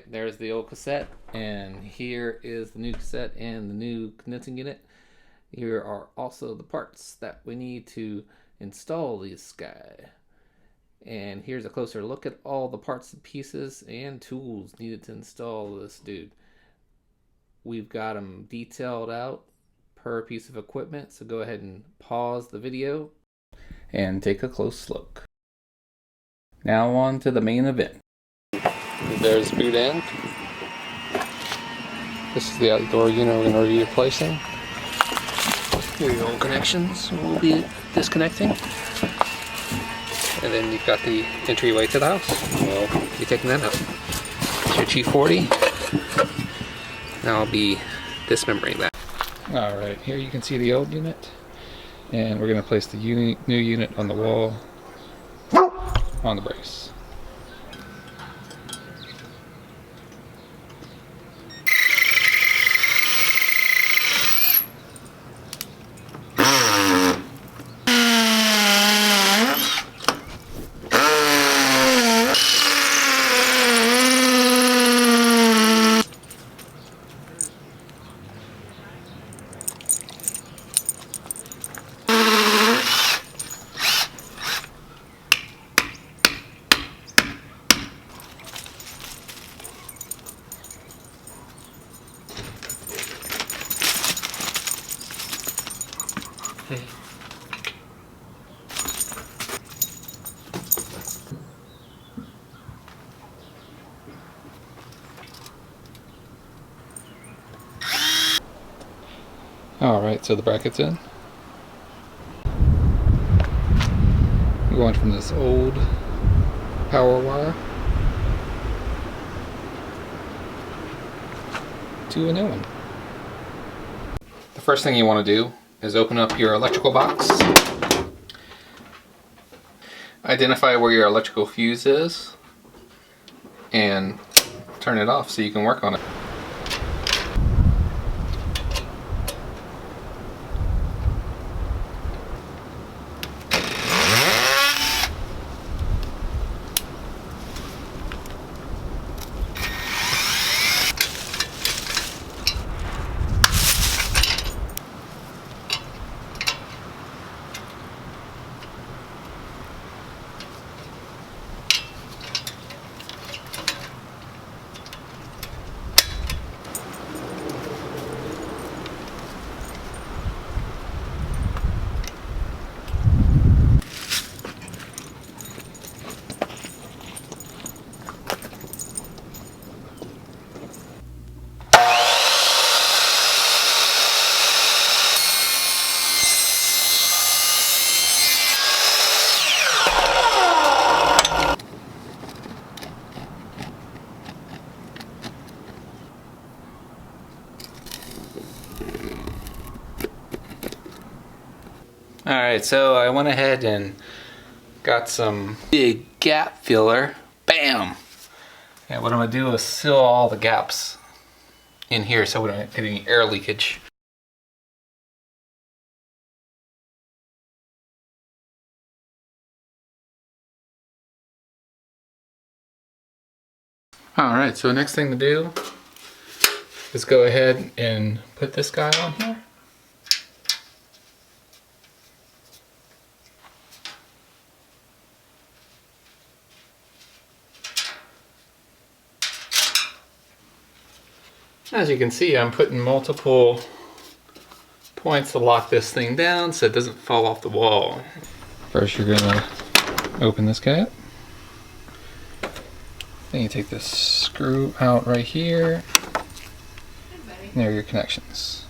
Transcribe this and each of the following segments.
Alright, there's the old cassette, and here is the new cassette and the new condensing unit. Here are also the parts that we need to install this guy. And here's a closer look at all the parts and pieces and tools needed to install this dude. We've got them detailed out per piece of equipment, so go ahead and pause the video and take a close look. Now on to the main event. There's the boot end. This is the outdoor unit we're going to be replacing. Here are your old connections we'll be disconnecting. And then you've got the entryway to the house. We'll be taking that out. It's your G40. Now I'll be dismembering that. Alright, here you can see the old unit. And we're going to place the new unit on the wall on the brace. Alright, so the bracket's in. We're going from this old power wire to a new one. The first thing you want to do is open up your electrical box. Identify where your electrical fuse is and turn it off so you can work on it. Alright, so I went ahead and got some big gap filler. Bam! And what I'm going to do is seal all the gaps in here so we don't get any air leakage. Alright, so next thing to do is go ahead and put this guy on here. As you can see, I'm putting multiple points to lock this thing down so it doesn't fall off the wall. First you're going to open this guy up. Then you take this screw out right here. And there are your connections.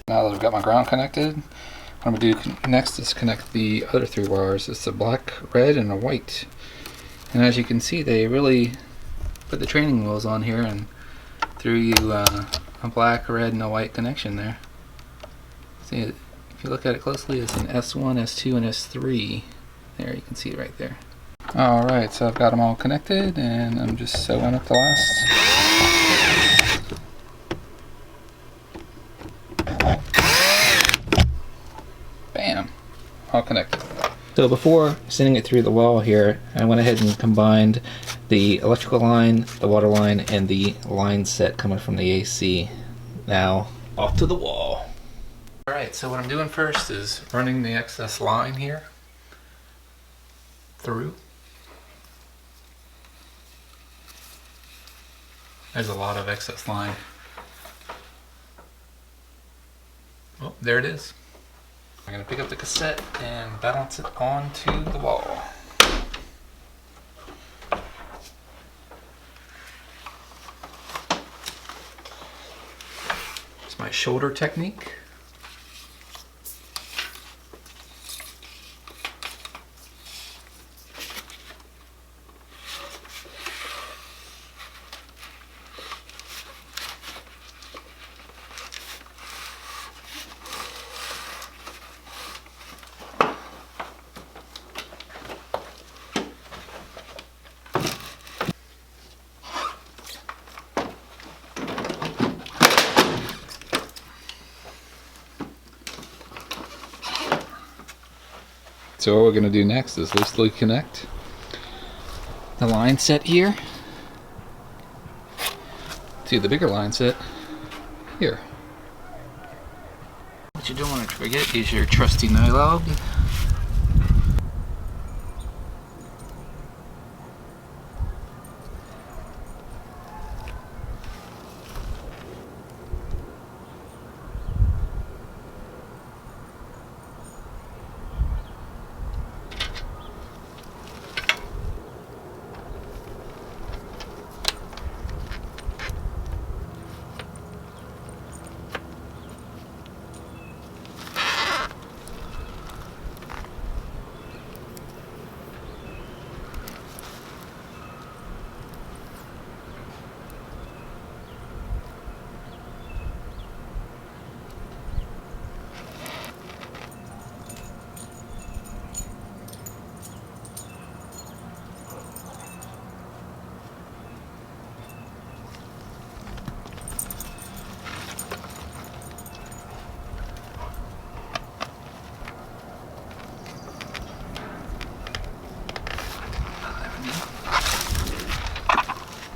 Now that I've got my ground connected, what I'm going to do next is connect the other three wires. It's a black, red, and a white. And as you can see, they really put the training wheels on here and threw you a black, red, and a white connection there. See, if you look at it closely, it's an S1, S2, and S3. There, you can see it right there. Alright, so I've got them all connected, and I'm just sewing up the last. Bam! All connected. So before sending it through the wall here, I went ahead and combined the electrical line, the water line, and the line set coming from the AC. Now, off to the wall. Alright, so what I'm doing first is running the excess line here through. There's a lot of excess line. Oh, there it is. I'm going to pick up the cassette and balance it onto the wall. It's my shoulder technique. So what we're going to do next is loosely connect the line set here to the bigger line set here. What you don't want to forget is your trusty nylog.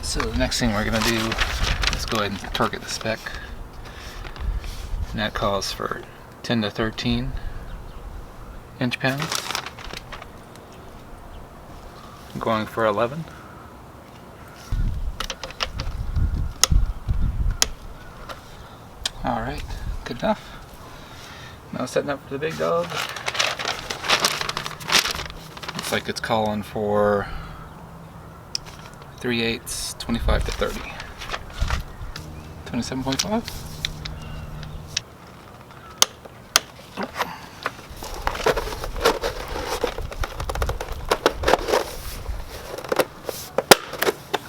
So the next thing we're going to do is go ahead and target the spec. And that calls for 10 to 13 inch-pounds. I'm going for 11. Alright, good enough. Now setting up for the big dog. Looks like it's calling for 3/8, 25 to 30. 27.5.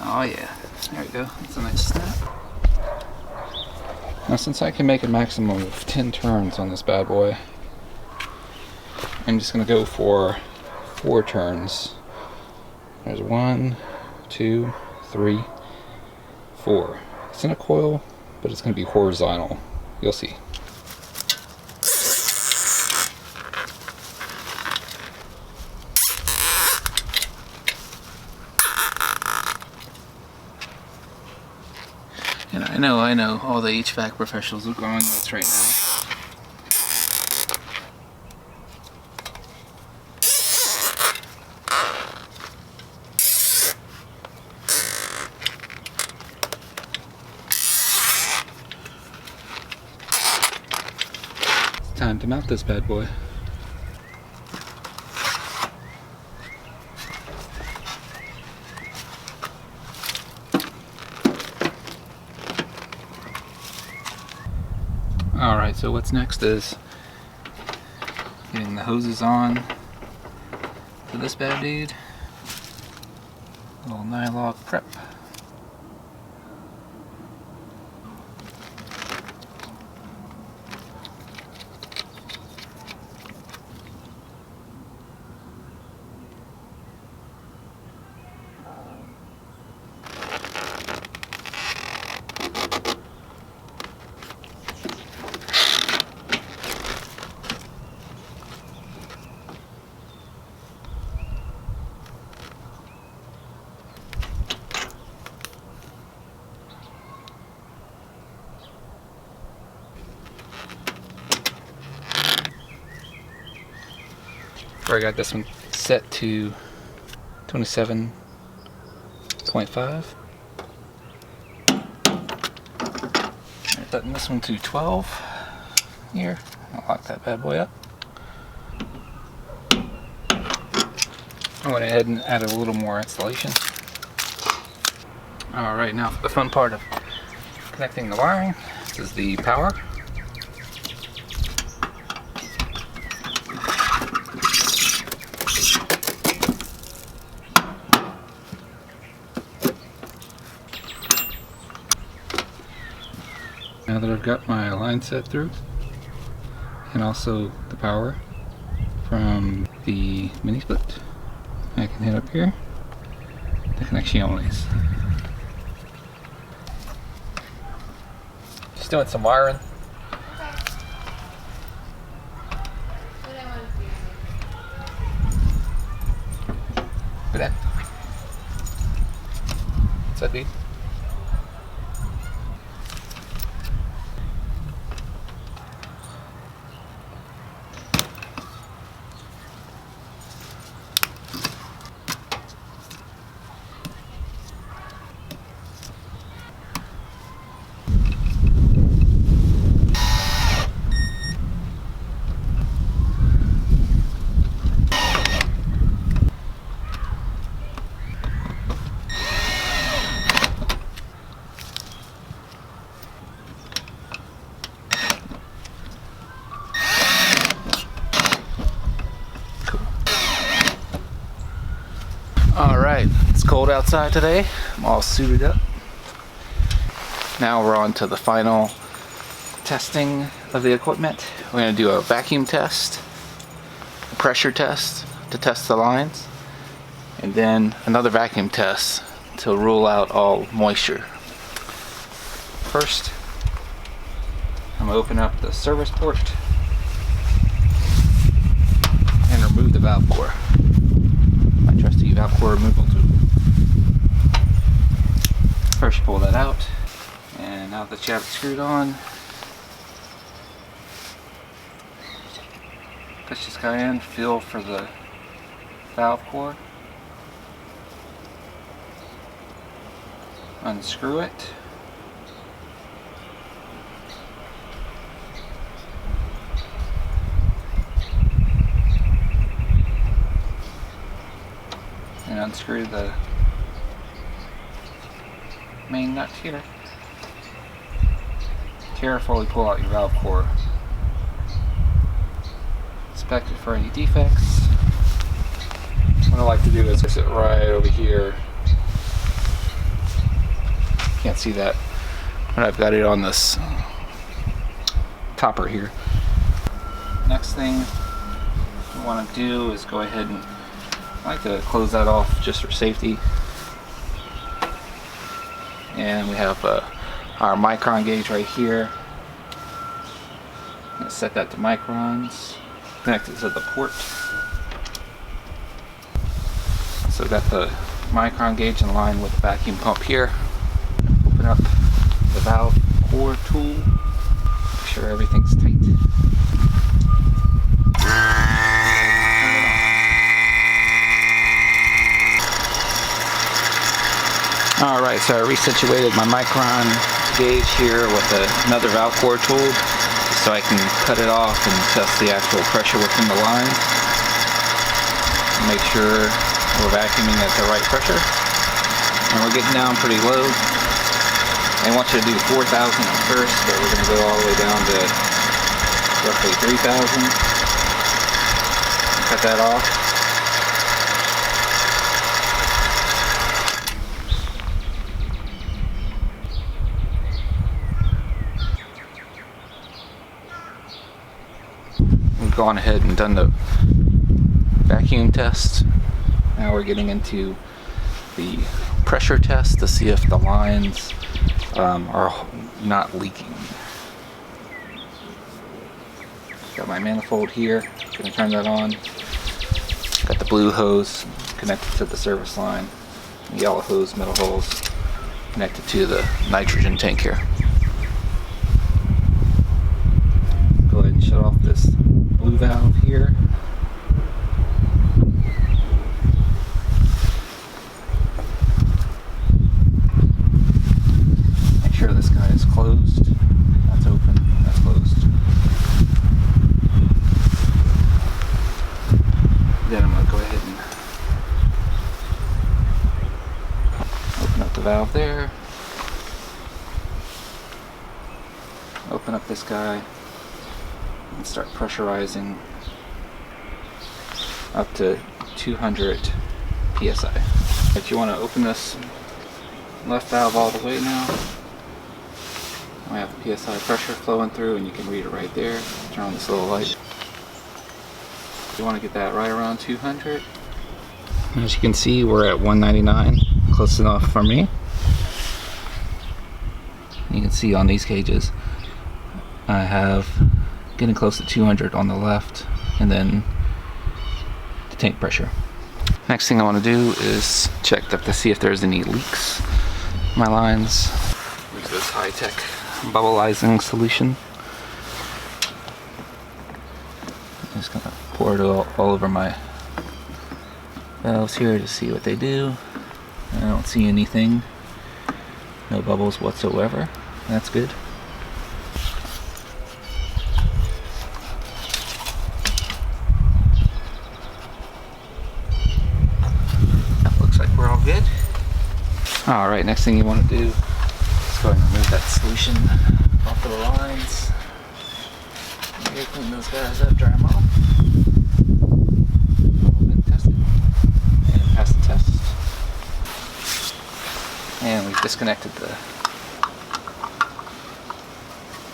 Oh yeah, there we go. That's a nice snap. Now since I can make a maximum of 10 turns on this bad boy, I'm just going to go for 4 turns. There's 1, 2, 3, 4. It's in a coil, but it's going to be horizontal. You'll see. And I know, all the HVAC professionals are going nuts right now. Time to mount this bad boy. Alright, so what's next is getting the hoses on for this bad dude. A little nylog prep. I got this one set to 27.5. Setting this one to 12 here. I'll lock that bad boy up. I went ahead and added a little more insulation. Alright, now for the fun part of connecting the wiring. This is the power. Now that I've got my line set through, and also the power from the mini split, I can hit up here, the connecciones. Just doing some wiring. Look at that. What's that, dude? Alright, it's cold outside today. I'm all suited up. Now we're on to the final testing of the equipment. We're going to do a vacuum test, a pressure test to test the lines, and then another vacuum test to rule out all moisture. First, I'm going to open up the service port and remove the valve core. My trusty valve core removal tool. First, pull that out, and now that you have it screwed on, push this guy in, feel for the valve core, unscrew it, and unscrew the main nut here. Carefully pull out your valve core. Inspect it for any defects. What I like to do is fix it right over here. Can't see that, but I've got it on this topper here. Next thing we want to do is go ahead and I like to close that off just for safety. And we have our micron gauge right here. I'm going to set that to microns. Connect it to the port. So we've got the micron gauge in line with the vacuum pump here. Open up the valve core tool. Make sure everything's tight. Alright, so I resituated my micron gauge here with another valve core tool so I can cut it off and test the actual pressure within the line. Make sure we're vacuuming at the right pressure. And we're getting down pretty low. I want you to do 4,000 at first, but we're going to go all the way down to roughly 3,000. Cut that off. We've gone ahead and done the vacuum test. Now we're getting into the pressure test to see if the lines are not leaking. Got my manifold here, gonna turn that on. Got the blue hose connected to the service line, the yellow hose, middle hose connected to the nitrogen tank here. Go ahead and shut off this blue valve here. there. Open up this guy and start pressurizing up to 200 psi. If you want to open this left valve all the way now, I have psi pressure flowing through, and you can read it right there. Turn on this little light. You want to get that right around 200. As you can see, we're at 199, close enough for me. You can see on these gauges, I have getting close to 200 on the left, and then the tank pressure. Next thing I want to do is check to see if there's any leaks in my lines. Use this high-tech bubbleizing solution. I'm just gonna pour it all over my valves here to see what they do. I don't see anything. No bubbles whatsoever. That's good. Looks like we're all good. Alright, next thing you want to do is go ahead and remove that solution off of the lines. Here, clean those guys up, dry them off. Been tested and pass the test. And we've disconnected the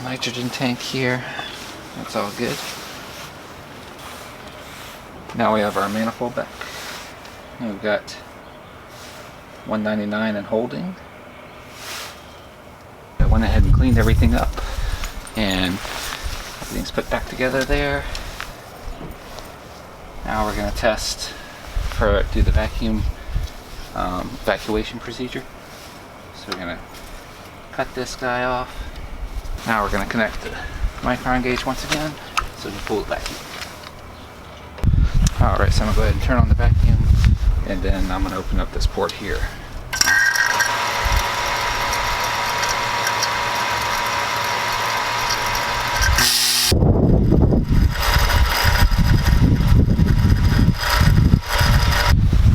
nitrogen tank here. That's all good. Now we have our manifold back. And we've got 199 and holding. I went ahead and cleaned everything up, and everything's put back together there. Now we're going to test do the vacuum evacuation procedure. So we're going to cut this guy off. Now we're going to connect the micron gauge once again so we can pull the vacuum. Alright, so I'm going to go ahead and turn on the vacuum, and then I'm going to open up this port here.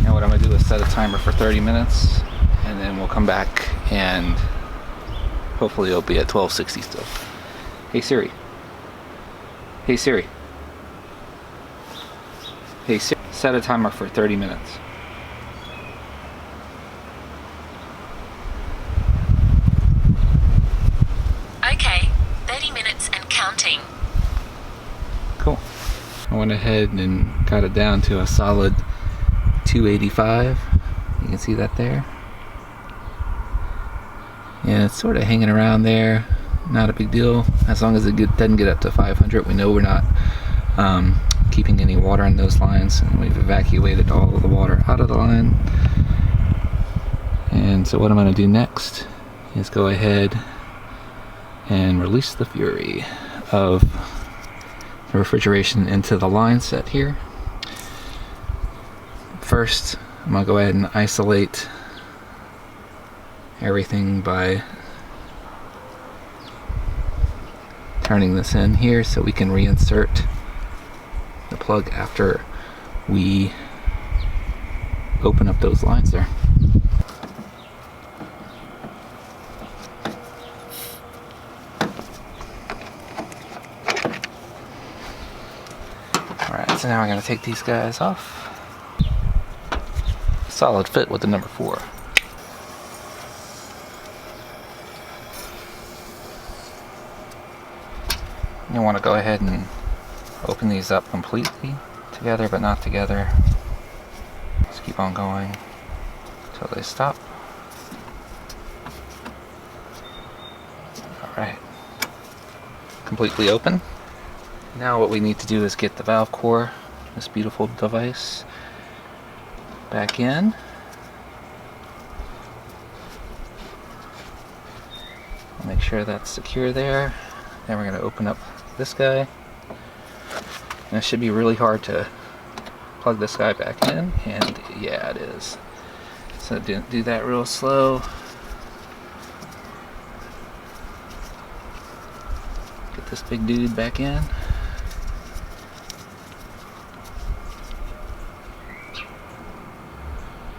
And what I'm going to do is set a timer for 30 minutes, and then we'll come back and hopefully it'll be at 1260 still. Hey Siri. Hey Siri. Hey Siri. Set a timer for 30 minutes. Okay, 30 minutes and counting. Cool. I went ahead and got it down to a solid 285. You can see that there. Yeah, it's sort of hanging around there. Not a big deal. As long as it doesn't get up to 500, we know we're not keeping any water in those lines, and we've evacuated all of the water out of the line. And so what I'm going to do next is go ahead and release the fury of the refrigeration into the line set here. First, I'm going to go ahead and isolate everything by turning this in here so we can reinsert the plug after we open up those lines there. Alright, so now I'm going to take these guys off. Solid fit with the number 4. You want to go ahead and open these up completely together, but not together. Just keep on going until they stop. Alright. Completely open. Now what we need to do is get the valve core, this beautiful device, back in. Make sure that's secure there. Then we're going to open up this guy. And it should be really hard to plug this guy back in, and yeah, it is. So do that real slow. Get this big dude back in.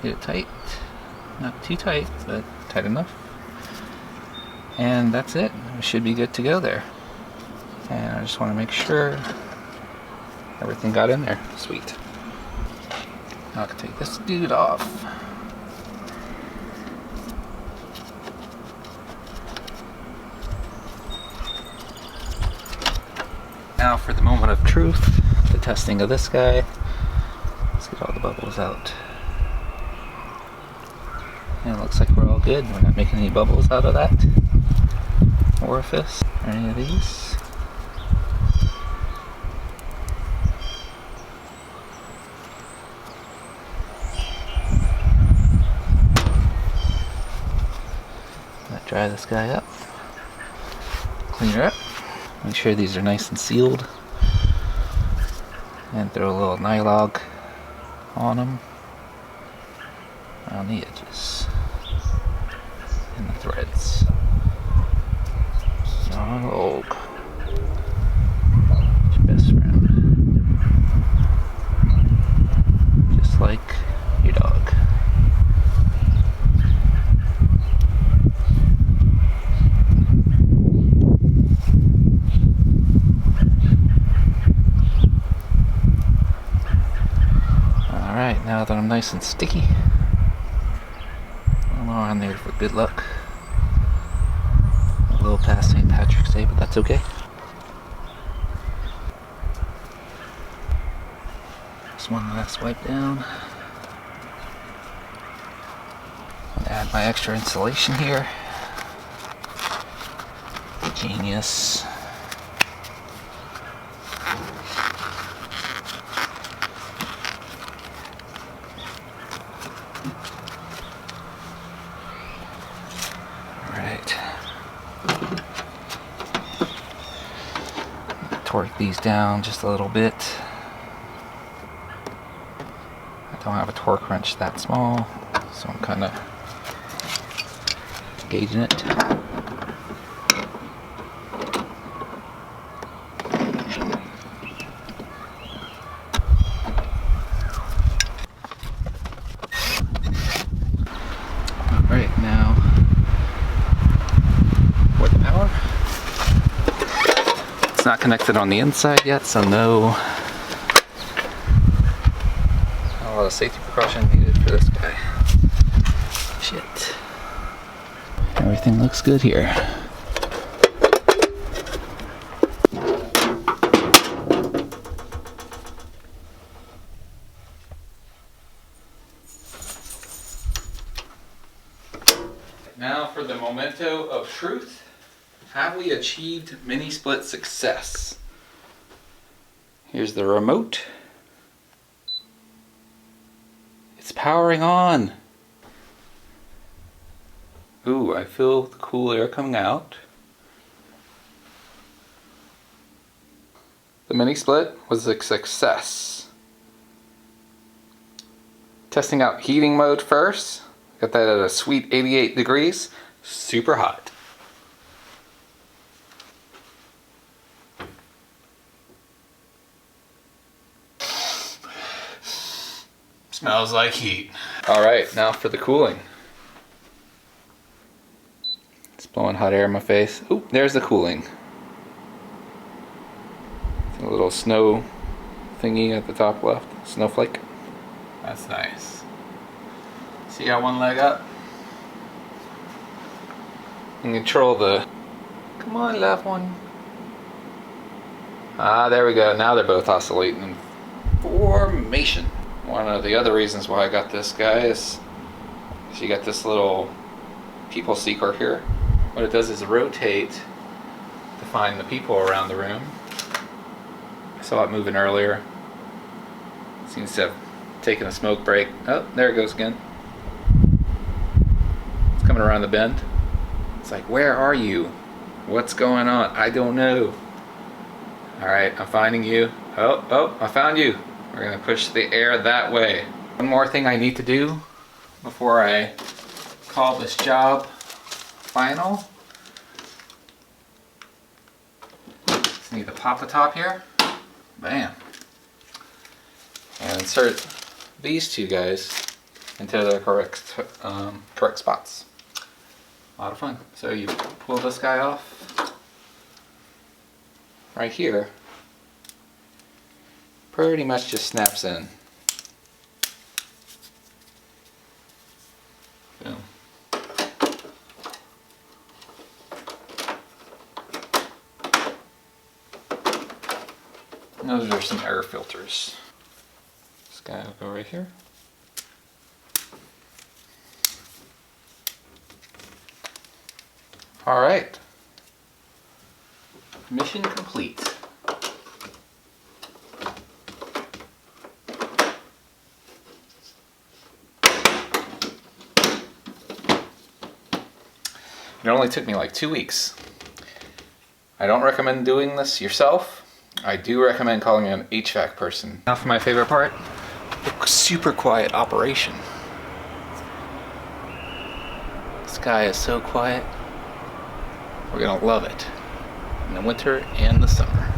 Get it tight. Not too tight, but tight enough. And that's it. We should be good to go there. And I just want to make sure everything got in there. Sweet. Now I can take this dude off. Now for the moment of truth, the testing of this guy. Let's get all the bubbles out. And it looks like we're all good. We're not making any bubbles out of that orifice or any of these. Dry this guy up, clean her up, make sure these are nice and sealed, and throw a little nylog on them around the edges and the threads. Nylog, your best friend, just like your dog. Alright, now that I'm nice and sticky, I'm on there for good luck. A little past St. Patrick's Day, but that's okay. Just one last wipe down. Add my extra insulation here. Genius. Torque these down just a little bit. I don't have a torque wrench that small, so I'm kind of gauging it. Alright, now for the power. It's not connected on the inside yet, so no. A lot of safety precaution needed for this guy. Shit. Everything looks good here. Now for the memento of truth. Have we achieved mini split success? Here's the remote. It's powering on. Ooh, I feel the cool air coming out. The mini split was a success. Testing out heating mode first. Got that at a sweet 88 degrees. Super hot. Smells like heat. Alright, now for the cooling. It's blowing hot air in my face. Ooh, there's the cooling. A little snow thingy at the top left. Snowflake. That's nice. See, got one leg up. And control the... Come on, left one. Ah, there we go. Now they're both oscillating in formation. One of the other reasons why I got this guy is you got this little people seeker here. What it does is rotate to find the people around the room. I saw it moving earlier. Seems to have taken a smoke break. Oh, there it goes again. It's coming around the bend. It's like, where are you? What's going on? I don't know. Alright, I'm finding you. Oh, I found you. We're going to push the air that way. One more thing I need to do before I call this job final. Just need to pop the top here. Bam. And insert these two guys into the correct spots. A lot of fun. So you pull this guy off. Right here, pretty much just snaps in. Boom. And those are some air filters. This guy will go right here. All right. Mission complete. It only took me like 2 weeks. I don't recommend doing this yourself. I do recommend calling an HVAC person. Now for my favorite part, the super quiet operation. This guy is so quiet. We're gonna love it in the winter and the summer.